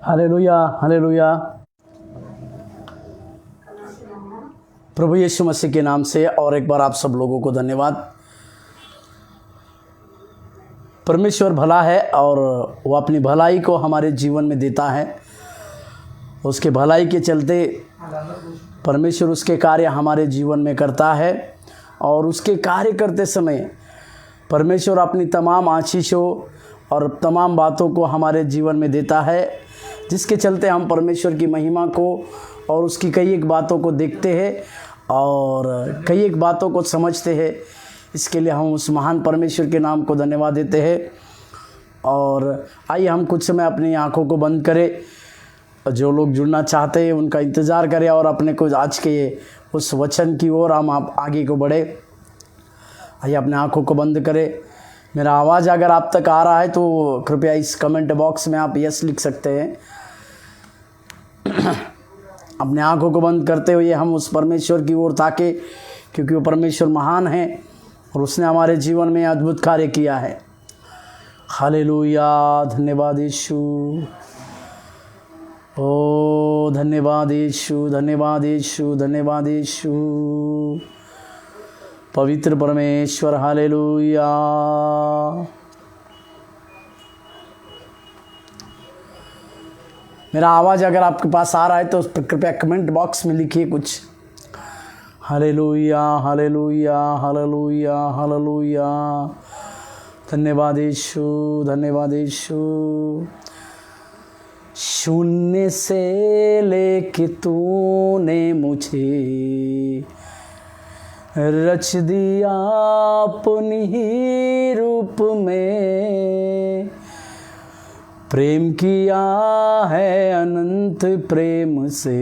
Hallelujah hallelujah. प्रभु यीशु मसीह के नाम से और एक बार आप सब लोगों को धन्यवाद। परमेश्वर भला है और वो अपनी भलाई को हमारे जीवन में देता है। उसके भलाई के चलते परमेश्वर उसके कार्य हमारे जीवन में करता है और उसके कार्य करते समय परमेश्वर अपनी तमाम आशीषों और तमाम बातों को हमारे जीवन में देता है, जिसके चलते हम परमेश्वर की महिमा को और उसकी कई एक बातों को देखते हैं और कई एक बातों को समझते हैं। इसके लिए हम उस महान परमेश्वर के नाम को धन्यवाद देते हैं। और आइए हम कुछ समय अपनी आंखों को बंद करें। जो लोग जुड़ना चाहते हैं उनका इंतज़ार करें और अपने को आज के उस वचन की ओर हम आप आगे को बढ़े। आइए अपने आंखों को बंद करें। मेरा आवाज़ अगर आप तक आ रहा है तो कृपया इस कमेंट बॉक्स में आप यस लिख सकते हैं। अपने आंखों को बंद करते हुए हम उस परमेश्वर की ओर ताके, क्योंकि वो परमेश्वर महान है और उसने हमारे जीवन में अद्भुत कार्य किया है। हालेलुया, धन्यवाद यीशु। ओ धन्यवाद यीशु, धन्यवाद यीशु, धन्यवाद यीशु। पवित्र परमेश्वर, हालेलुया। मेरा आवाज़ अगर आपके पास आ रहा है तो कृपया कमेंट बॉक्स में लिखिए कुछ। Hallelujah hallelujah hallelujah hallelujah. धन्यवाद यीशु, धन्यवाद यीशु। शून्य से लेके तूने मुझे रच दिया अपनी ही रूप में। प्रेम किया है अनंत प्रेम से,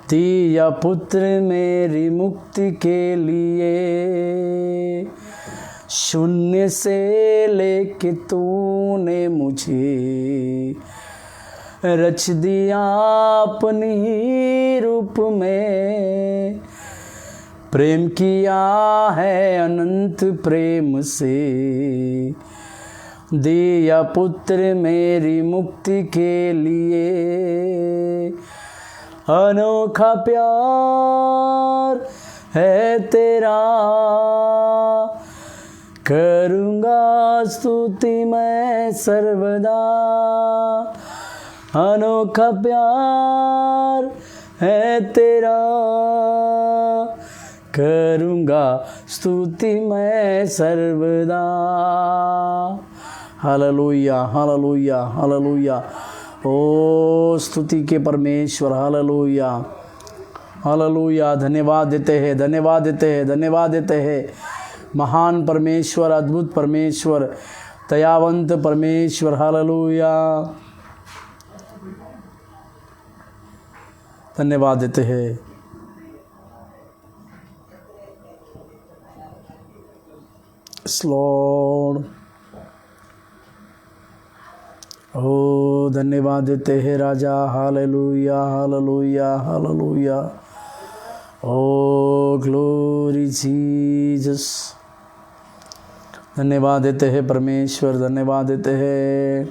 दिया पुत्र मेरी मुक्ति के लिए। शून्य से लेके तूने मुझे रच दिया अपनी ही रूप में। प्रेम किया है अनंत प्रेम से, दिया पुत्र मेरी मुक्ति के लिए। अनोखा प्यार है तेरा, करूँगा स्तुति मैं सर्वदा। अनोखा प्यार है तेरा, करूँगा स्तुति मैं सर्वदा। Hallelujah hallelujah hallelujah. ओ स्तुति के परमेश्वर, हालेलुया हालेलुया। धन्यवाद देते हैं, धन्यवाद देते हैं, धन्यवाद देते हैं। महान परमेश्वर, अद्भुत परमेश्वर, दयावंत परमेश्वर, हालेलुया। धन्यवाद देते हैं। लॉर्ड, ओ धन्यवाद देते हैं राजा। Hallelujah hallelujah hallelujah. ओ ग्लोरी जीसस। धन्यवाद देते हैं परमेश्वर, धन्यवाद देते हैं।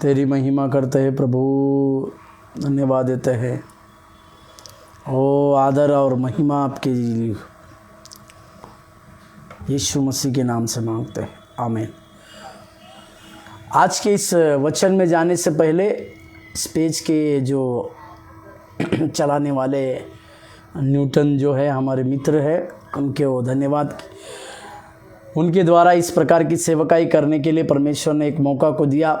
तेरी महिमा करते हैं प्रभु, धन्यवाद देते हैं। ओ आदर और महिमा आपके यीशु मसीह के नाम से मांगते हैं, आमीन। आज के इस वचन में जाने से पहले इस पेज के जो चलाने वाले न्यूटन जो है हमारे मित्र है, उनके वो धन्यवाद। उनके द्वारा इस प्रकार की सेवकाई करने के लिए परमेश्वर ने एक मौका को दिया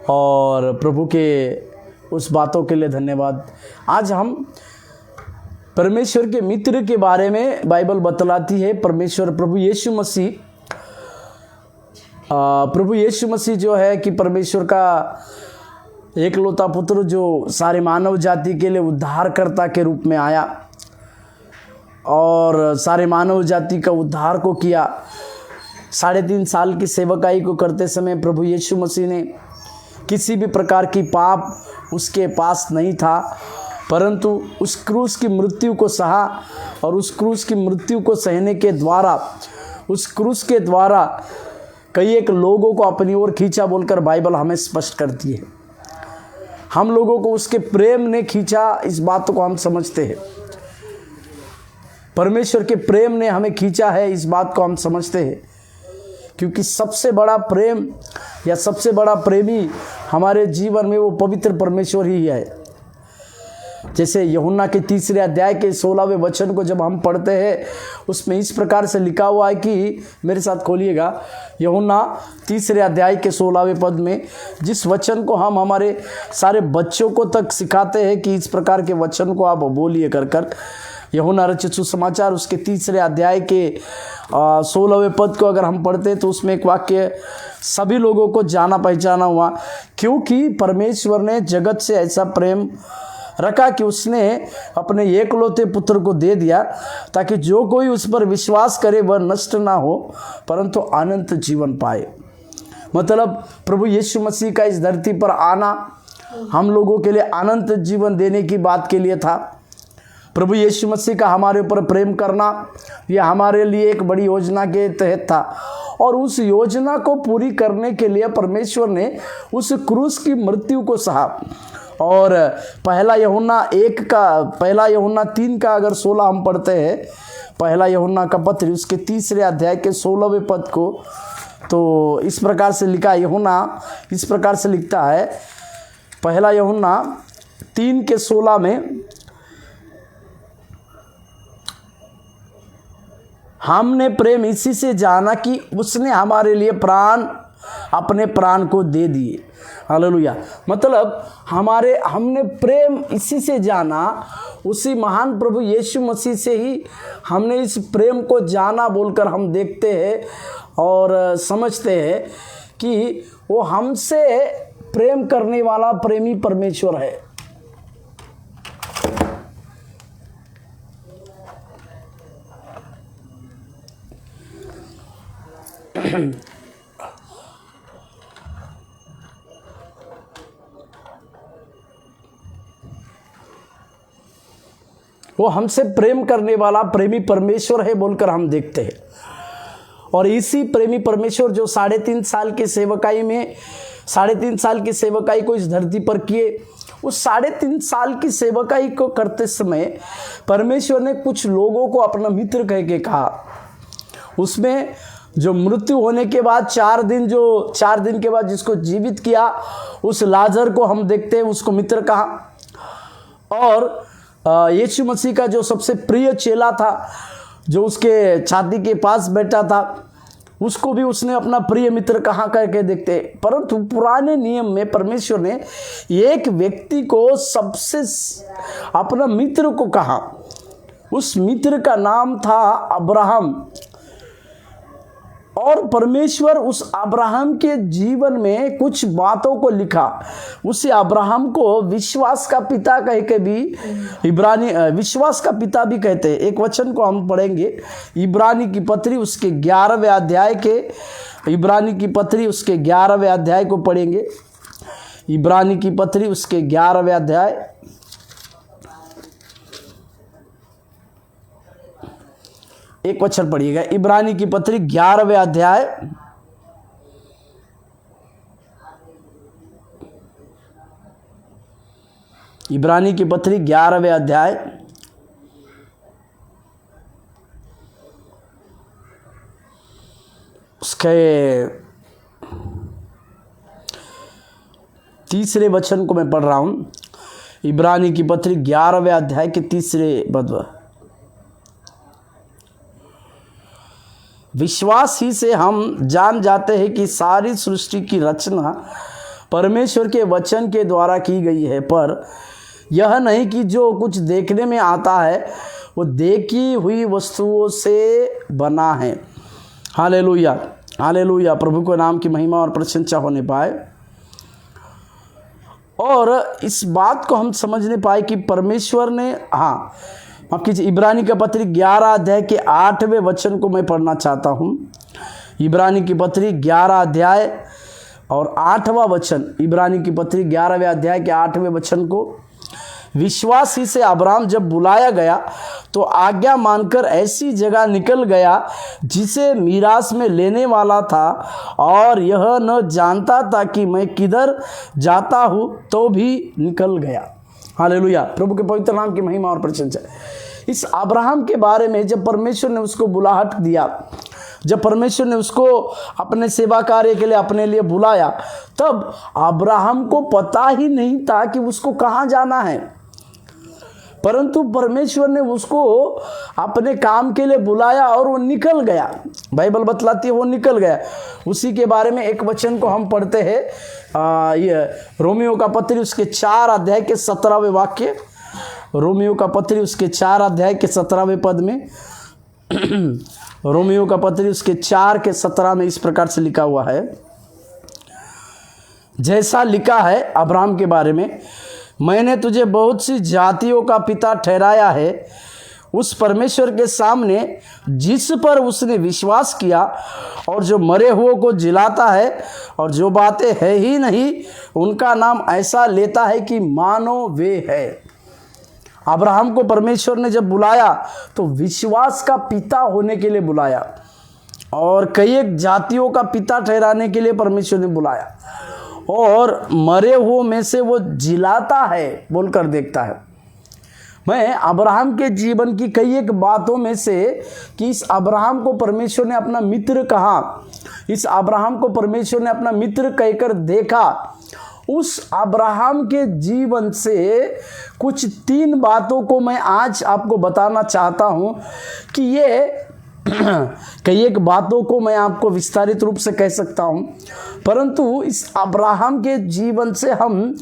और प्रभु के उस बातों के लिए धन्यवाद। आज हम परमेश्वर के मित्र के बारे में बाइबल बतलाती है। परमेश्वर प्रभु यीशु मसीह जो है कि परमेश्वर का एकलौता पुत्र जो सारे मानव जाति के लिए उद्धारकर्ता के रूप में आया और सारे मानव जाति का उद्धार को किया। 3.5 साल की सेवकाई को करते समय प्रभु यीशु मसीह ने किसी भी प्रकार की पाप उसके पास नहीं था, परंतु उस क्रूस की मृत्यु को सहा और उस क्रूस की मृत्यु को सहने के द्वारा, उस क्रूस के द्वारा कई एक लोगों को अपनी ओर खींचा बोलकर बाइबल हमें स्पष्ट करती है। हम लोगों को उसके प्रेम ने खींचा, इस बात को हम समझते हैं। परमेश्वर के प्रेम ने हमें खींचा है, इस बात को हम समझते हैं, क्योंकि सबसे बड़ा प्रेम या सबसे बड़ा प्रेमी हमारे जीवन में वो पवित्र परमेश्वर ही है। जैसे यूहन्ना के 3 अध्याय के 16वें वचन को जब हम पढ़ते हैं, उसमें इस प्रकार से लिखा हुआ है कि, मेरे साथ खोलिएगा, यूहन्ना 3 अध्याय के 16वें पद में, जिस वचन को हम हमारे सारे बच्चों को तक सिखाते हैं कि इस प्रकार के वचन को आप बोलिए कर यूहन्ना रचित सुसमाचार उसके 3 अध्याय के 16वें पद को अगर हम पढ़ते हैं तो उसमें एक वाक्य सभी लोगों को जाना पहचाना हुआ, क्योंकि परमेश्वर ने जगत से ऐसा प्रेम रखा कि उसने अपने एकलौते पुत्र को दे दिया, ताकि जो कोई उस पर विश्वास करे वह नष्ट ना हो परंतु अनंत जीवन पाए। मतलब प्रभु यीशु मसीह का इस धरती पर आना हम लोगों के लिए अनंत जीवन देने की बात के लिए था। प्रभु यीशु मसीह का हमारे ऊपर प्रेम करना यह हमारे लिए एक बड़ी योजना के तहत था, और उस योजना को पूरी करने के लिए परमेश्वर ने उस क्रूस की मृत्यु को सहा। और पहला यूहन्ना 3 का अगर 16 हम पढ़ते हैं, पहला यूहन्ना का पत्र उसके 3 अध्याय के 16वें पद को, तो इस प्रकार से लिखा, यूहन्ना इस प्रकार से लिखता है, पहला यूहन्ना 3 के 16 में, हमने प्रेम इसी से जाना कि उसने हमारे लिए अपने प्राण को दे दिए। हालेलुया। मतलब हमने प्रेम इसी से जाना, उसी महान प्रभु यीशु मसीह से ही हमने इस प्रेम को जाना बोलकर हम देखते हैं और समझते हैं कि वो हमसे प्रेम करने वाला प्रेमी परमेश्वर है। वो हमसे प्रेम करने वाला प्रेमी परमेश्वर है बोलकर हम देखते हैं। और इसी प्रेमी परमेश्वर जो 3.5 साल की सेवकाई में 3.5 साल की सेवकाई को इस धरती पर किए, उस 3.5 साल की सेवकाई को करते समय परमेश्वर ने कुछ लोगों को अपना मित्र कह के कहा। उसमें जो मृत्यु होने के बाद 4 दिन के बाद जिसको जीवित किया, उस लाजर को हम देखते हैं, उसको मित्र कहा। और यीशु मसीह का जो सबसे प्रिय चेला था, जो उसके छाती के पास बैठा था, उसको भी उसने अपना प्रिय मित्र कहा करके देखते हैं। परंतु पुराने नियम में परमेश्वर ने एक व्यक्ति को सबसे अपना मित्र को कहा। उस मित्र का नाम था अब्राहम। और परमेश्वर उस अब्राहम के जीवन में कुछ बातों को लिखा। उसे अब्राहम को विश्वास का पिता कह के भी विश्वास का पिता भी कहते हैं। एक वचन को हम पढ़ेंगे, इब्रानी की पत्री उसके 11वें अध्याय के, इब्रानी की पत्री उसके 11वें अध्याय को पढ़ेंगे। इब्रानी की पत्री उसके 11वें अध्याय, एक वचन पढ़िएगा। इब्रानी की पत्री 11वें अध्याय इब्रानी की पत्री 11वें अध्याय उसके 3 वचन को मैं पढ़ रहा हूं। इब्रानी की पत्री 11वें अध्याय के 3 पद, विश्वास ही से हम जान जाते हैं कि सारी सृष्टि की रचना परमेश्वर के वचन के द्वारा की गई है, पर यह नहीं कि जो कुछ देखने में आता है वो देखी हुई वस्तुओं से बना है। Hallelujah, hallelujah. प्रभु के नाम की महिमा और प्रशंसा होने पाए। और इस बात को हम समझने पाए कि परमेश्वर ने, माफ कीजिए, इब्रानी का पत्री 11 अध्याय के 8वें वचन को मैं पढ़ना चाहता हूँ। इब्रानी की पत्री 11 अध्याय और 8वां वचन, इब्रानी की पत्री 11वें अध्याय के 8वें वचन को विश्वास ही से अब्राहम जब बुलाया गया तो आज्ञा मानकर ऐसी जगह निकल गया जिसे मीरास में लेने वाला था, और यह न जानता था कि मैं किधर जाता हूँ, तो भी निकल गया। हालेलुया, प्रभु के पवित्र नाम की महिमा और प्रशंसा। इस अब्राहम के बारे में जब परमेश्वर ने उसको बुलाहट दिया, जब परमेश्वर ने उसको अपने सेवा कार्य के लिए अपने लिए बुलाया, तब अब्राहम को पता ही नहीं था कि उसको कहाँ जाना है, परंतु परमेश्वर ने उसको अपने काम के लिए बुलाया और वो निकल गया। बाइबल बतलाती है वो निकल गया। उसी के बारे में एक वचन को हम पढ़ते हैं, ये रोमियो का पत्री उसके 4 अध्याय के 17वें वाक्य, रोमियो का पत्री उसके 4 अध्याय के 17वें पद में रोमियो का पत्री उसके 4 के 17 में इस प्रकार से लिखा हुआ है, जैसा लिखा है अब्राहम के बारे में, मैंने तुझे बहुत सी जातियों का पिता ठहराया है, उस परमेश्वर के सामने जिस पर उसने विश्वास किया और जो मरे हुए को जिलाता है और जो बातें है ही नहीं उनका नाम ऐसा लेता है कि मानो वे है। अब्राहम को परमेश्वर ने जब बुलाया तो विश्वास का पिता होने के लिए बुलाया, और कई एक जातियों का पिता ठहराने के लिए परमेश्वर ने बुलाया, और मरे हुओं में से वो जिलाता है बोलकर देखता है। मैं अब्राहम के जीवन की कई एक बातों में से कि इस अब्राहम को परमेश्वर ने अपना मित्र कहा, इस अब्राहम को परमेश्वर ने अपना मित्र कहकर देखा, उस अब्राहम के जीवन से कुछ 3 बातों को मैं आज आपको बताना चाहता हूं कि ये कई एक बातों को मैं आपको विस्तारित रूप से कह सकता हूं, परंतु इस अब्राहम के जीवन से हम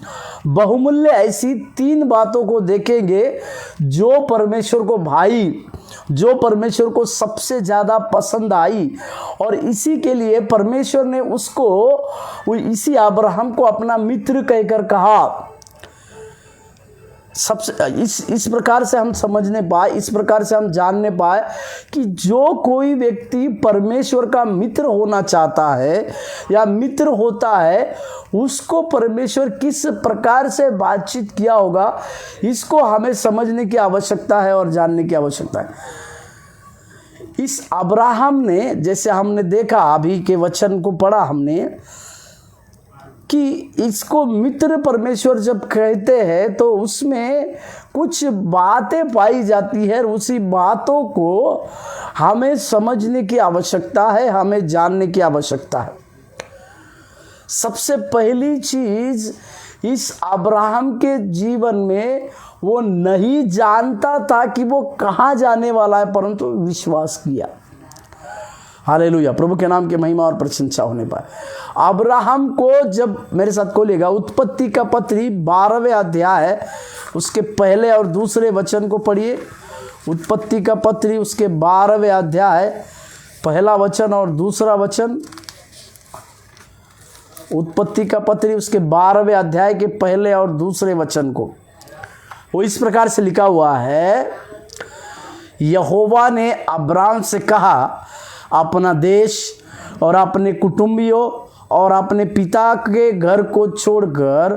बहुमूल्य ऐसी 3 बातों को देखेंगे जो परमेश्वर को भाई, जो परमेश्वर को सबसे ज़्यादा पसंद आई, और इसी के लिए परमेश्वर ने उसको, इसी अब्राहम को अपना मित्र कहकर कहा। सबसे इस प्रकार से हम समझने पाए, इस प्रकार से हम जानने पाए कि जो कोई व्यक्ति परमेश्वर का मित्र होना चाहता है या मित्र होता है, उसको परमेश्वर किस प्रकार से बातचीत किया होगा, इसको हमें समझने की आवश्यकता है और जानने की आवश्यकता है। इस अब्राहम ने, जैसे हमने देखा अभी के वचन को पढ़ा हमने, कि इसको मित्र परमेश्वर जब कहते हैं तो उसमें कुछ बातें पाई जाती है, और उसी बातों को हमें समझने की आवश्यकता है, हमें जानने की आवश्यकता है। सबसे पहली चीज, इस अब्राहम के जीवन में वो नहीं जानता था कि वो कहाँ जाने वाला है, परंतु विश्वास किया। हालेलुया, प्रभु के नाम की महिमा और प्रशंसा होने पाए। अब्राहम को जब, मेरे साथ खोलिएगा उत्पत्ति का पत्री 12वें अध्याय उसके पहले और दूसरे वचन को पढ़िए। उत्पत्ति का पत्री उसके 12वें अध्याय पहला वचन और दूसरा वचन। उत्पत्ति का पत्री उसके 12वें अध्याय के पहले और दूसरे वचन को, वो इस प्रकार से लिखा हुआ है, यहोवा ने अब्राम से कहा, अपना देश और अपने कुटुंबियों और अपने पिता के घर को छोड़कर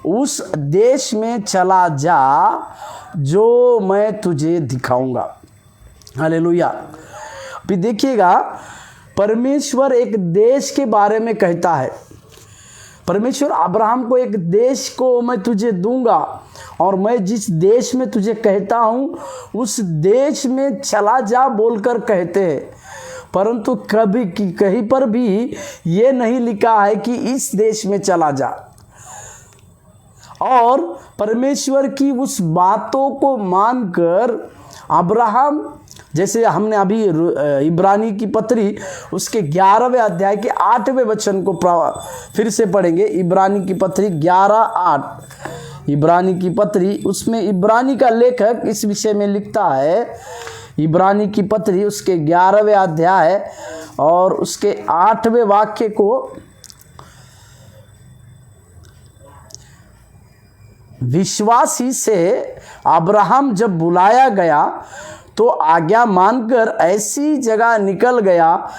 उस देश में चला जा जो मैं तुझे दिखाऊंगा। हालेलुया। अभी देखिएगा, परमेश्वर एक देश के बारे में कहता है। परमेश्वर अब्राहम को एक देश को मैं तुझे दूंगा, और मैं जिस देश में तुझे कहता हूं उस देश में चला जा बोलकर कहते हैं, परंतु कभी कहीं पर भी ये नहीं लिखा है कि इस देश में चला जा। और परमेश्वर की उस बातों को मानकर अब्राहम, जैसे हमने अभी इब्रानी की पत्री उसके 11वें अध्याय के 8वें वचन को फिर से पढ़ेंगे। इब्रानी की पत्री 11:8, इब्रानी की पत्री, उसमें इब्रानी का लेखक इस विषय में लिखता है। इब्रानी की पत्री उसके 11वें अध्याय और उसके 8वें वाक्य को, विश्वासी से अब्राहम जब बुलाया गया तो आज्ञा मानकर ऐसी जगह निकल गया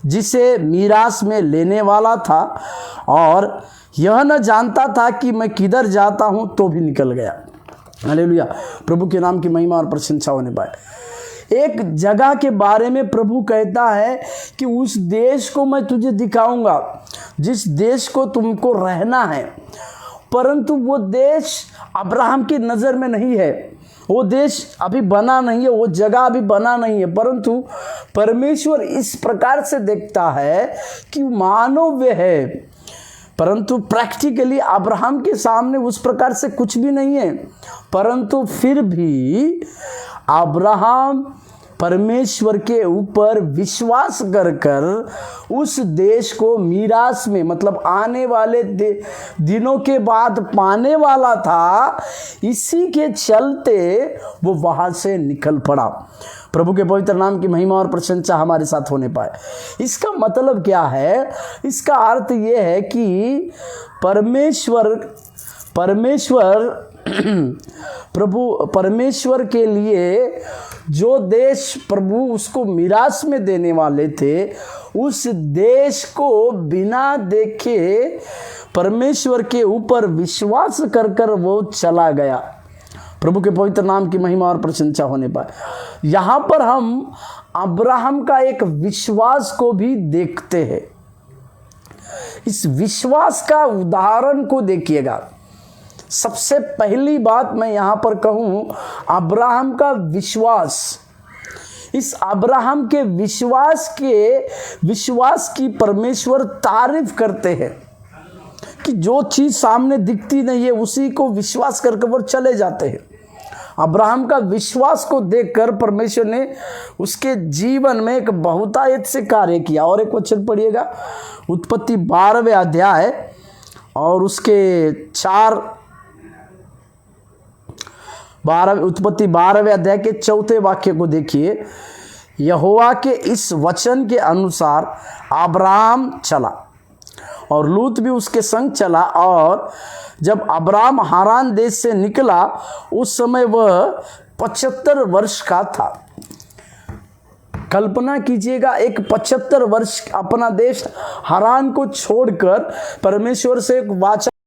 जिसे मीरास में लेने वाला था, और यह न जानता था कि मैं किधर जाता हूं, तो भी निकल गया। हालेलुया, प्रभु के नाम की महिमा और प्रशंसा होने पाए। एक जगह के बारे में प्रभु कहता है कि उस देश को मैं तुझे दिखाऊंगा, जिस देश को तुमको रहना है, परंतु वो देश अब्राहम की नज़र में नहीं है, वो देश अभी बना नहीं है, वो जगह अभी बना नहीं है, परंतु परमेश्वर इस प्रकार से देखता है कि मानो वे है, परंतु प्रैक्टिकली अब्राहम के सामने उस प्रकार से कुछ भी नहीं है, परंतु फिर भी अब्राहम परमेश्वर के ऊपर विश्वास कर कर उस देश को मीरास में, मतलब आने वाले दिनों के बाद पाने वाला था, इसी के चलते वो वहाँ से निकल पड़ा। प्रभु के पवित्र नाम की महिमा और प्रशंसा हमारे साथ होने पाए। इसका मतलब क्या है? इसका अर्थ ये है कि परमेश्वर के लिए जो देश प्रभु उसको मिरास में देने वाले थे, उस देश को बिना देखे परमेश्वर के ऊपर विश्वास कर कर वो चला गया। प्रभु के पवित्र नाम की महिमा और प्रशंसा होने पाए। यहाँ पर हम अब्राहम का एक विश्वास को भी देखते हैं। इस विश्वास का उदाहरण को देखिएगा। सबसे पहली बात मैं यहाँ पर कहूँ, अब्राहम का विश्वास। इस अब्राहम के विश्वास की परमेश्वर तारीफ करते हैं कि जो चीज़ सामने दिखती नहीं है उसी को विश्वास करके वो चले जाते हैं। अब्राहम का विश्वास को देखकर परमेश्वर ने उसके जीवन में एक बहुतायत से कार्य किया। और एक वचन पढ़िएगा, उत्पत्ति 12वें अध्याय और उसके 12वें अध्याय के 4 वाक्य को देखिए। यहोवा के इस वचन के अनुसार अब्राहम चला और लूत भी उसके संग चला, और जब अब्राहम हारान देश से निकला उस समय वह 75 वर्ष का था। कल्पना कीजिएगा, एक 75 वर्ष अपना देश हारान को छोड़कर परमेश्वर से एक वाचा